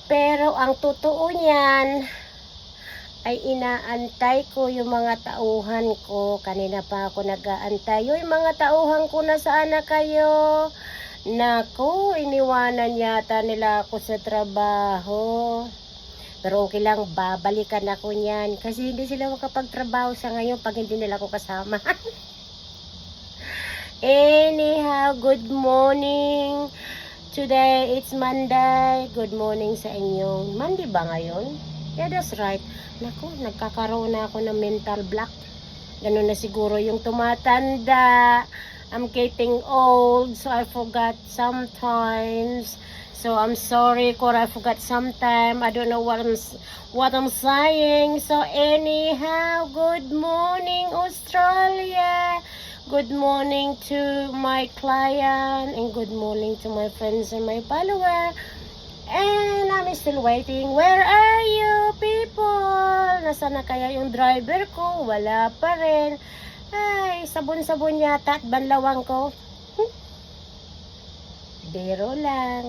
Pero ang totoo niyan ay inaantay ko yung mga tauhan ko. Kanina pa ako nag-aantay. Yung mga tauhan ko, nasaan na kayo? Naku, iniwanan yata nila ako sa trabaho. Pero okay lang, babalikan ako niyan. Kasi hindi sila makapagtrabaho sa ngayon pag hindi nila ako kasama. Anyhow, good morning. Today, it's Monday. Good morning sa inyo. Monday ba ngayon? Yeah, that's right. Naku, nagkakaroon na ako ng mental block. Ganun na siguro yung tumatanda. I'm getting old, so I forgot sometimes. So I'm sorry kung I forgot sometime. I don't know what I'm saying. So anyhow, good morning Australia. Good morning to my client and good morning to my friends and my follower. And I'm still waiting. Where are you people? Nasaan na kaya yung driver ko? Wala pa rin. Ay, sabon-sabon yata at banlawang ko. Biro lang.